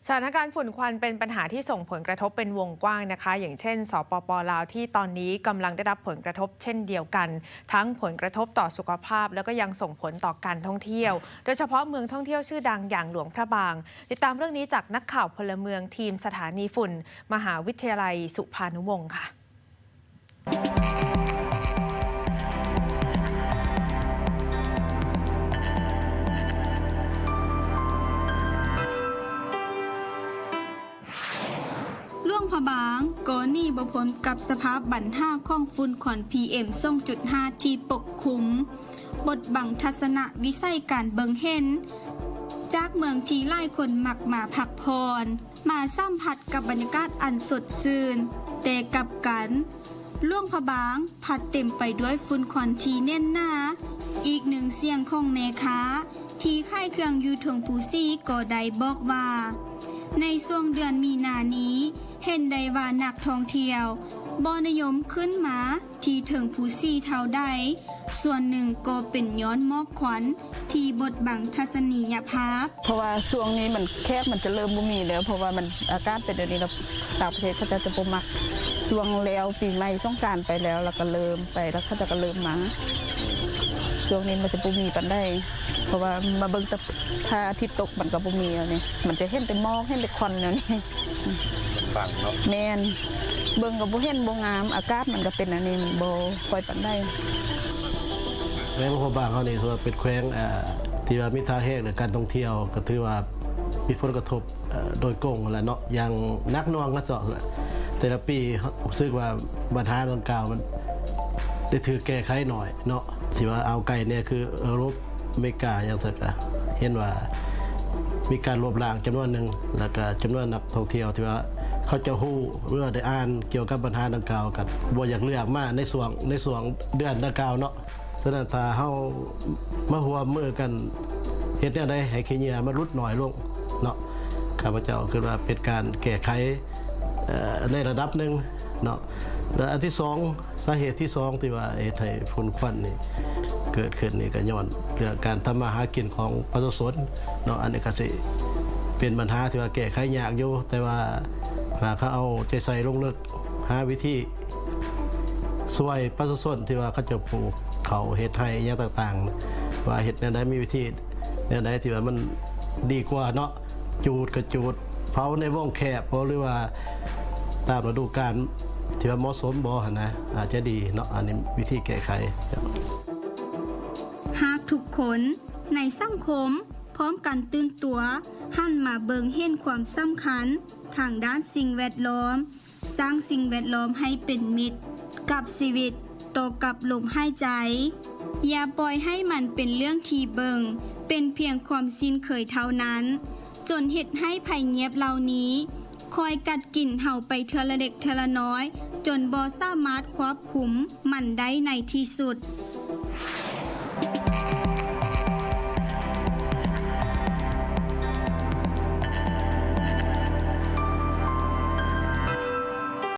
สถานการณ์ฝุ่นควันเป็นปัญหาที่ส่งผลกระทบเป็นวงกว้างนะคะอย่างเช่นสปป.ลาวที่ตอนนี้กำลังได้รับผลกระทบเช่นเดียวกันทั้งผลกระทบต่อสุขภาพแล้วก็ยังส่งผลต่อการท่องเที่ยวโดยเฉพาะเมืองท่องเที่ยวชื่อดังอย่างหลวงพระบางติดตามเรื่องนี้จากนักข่าวพลเมืองทีมสถานีฝุ่นมหาวิทยาลัยสุภานุวงศ์ค่ะหลวงพระบางก่อนนี้บ่พ้นกับสภาพบั่นห้าของฝุ่นควัน PM 2.5 ที่ปกคลุมบดบังทัศนวิสัยการเบิงเห็นจากเมืองที่หลายคนมักมาพักพรมาสัมผัสกับบรรยากาศอันสดชื่นแต่กลับกันหลวงพระบางผัดเต็มไปด้วยฝุ่นควันที่แน่นหนาอีกหนึ่งเสียงของแม่ค้าที่ค่ายเครื่องอยู่ถึงภูซี่ก็ได้บอกว่าในช่วงเดือนมีนานี้เห็นได้ว่านักท่องเที่ยวบ่นิยมขึ้นมาที่ถึงภูซี่เท่าใดส่วนหนึ่งก็เป็นย้อนหมอกควันที่บดบังทัศนียภาพเพราะว่าช่วงนี้มันแคบมันจะเริ่มบ่มีแล้วเพราะว่ามันอากาศเป็นเดี๋ยวนี้เราต่างประเทศเขาจะบ่มักช่วงแล้วปีใหม่สงกรานต์ไปแล้วก็เริ่มไปแล้วเขาจะก็เริ่มมาช่วงนี้มันจะบ่มีปานใดเพราะว่ามาเบิ่งแต่พระอาทิตย์ตกมันก็บ่มีแล้วนี่มันจะเห็นแต่หมอกเห็นแต่ควันแล้วนี่ฟังเนาะแม่นเบิ่งก็บ่เห็นบ่งามอากาศมันก็เป็นอันนี้มันบ่ค่อยปานใดแขวงพระบางเขานี่ถือว่าเป็นแขวงที่ว่ามีท่าแห้งในการท่องเที่ยวก็ถือว่ามีผลกระทบโดยตรงแหละเนาะอย่างนักหน่วงนะเจาะแต่ละปีรู้สึกว่าปัญหาดังกล่าวมันได้ถือแก้ไขหน่อยเนาะที่ว่าเอาไกลเนี่ยคือยุโรปอเมริกาอย่างสักเห็นว่ามีการรวบรวมจำนวนหนึ่งแล้วก็จำนวนนักท่องเที่ยวที่ว่าเขาจะฮู้เรื่องได้อ่านเกี่ยวกับปัญหาดังกล่าวกันบ่อยากเลือกมาในส่วนเดือนดังกล่าวเนาะฉะนั้นถ้าเฮามาร่วมมือกันเฮ็ดแนวใดให้ขี้เหงื่อมันลดน้อยลงเนาะข้าพเจ้าคิดว่าเป็นการแก้ไขในระดับหนึ่งเนาะและอันที่2สาเหตุที่2ที่ว่าเหตุให้ฝุ่นควันนี่เกิดขึ้นนี่ก็ย้อนเรื่องการทำมาหากินของประชาชนเนาะอันนี้ก็สิเป็นปัญหาที่ว่าแก้ไขยากอยู่แต่ว่าหากเขาเอาใจใส่ลงลึกหาวิธีช่วยประชาชนที่ว่าเขาจะปลูกเขาเฮ็ดให้อย่างต่างๆว่าเฮ็ดแนวใดมีวิธีแนวใดที่ว่ามันดีกว่าเนาะจูดก็จูดเผาในวงแคบหรือว่าตามฤดูกาลที่ว่าเหมาะสมบ่นะอาจจะดีเนาะอันนี้วิธีแก้ไขหากทุกคนในสังคมพร้อมกันตื่นตัวหันมาเบิงเห็นความสำคัญทางด้านสิ่งแวดล้อมสร้างสิ่งแวดล้อมให้เป็นมิตรกับชีวิตต่อกับลมหายใจอย่าปล่อยให้มันเป็นเรื่องที่เบิงเป็นเพียงความชินเคยเท่านั้นจนเฮ็ดให้ภัยเงียบเหล่านี้คอยกัดกินเห่าไปเทื่อละเล็กเทื่อละน้อยจนบ่สามารถควบคุมมันได้ในที่สุด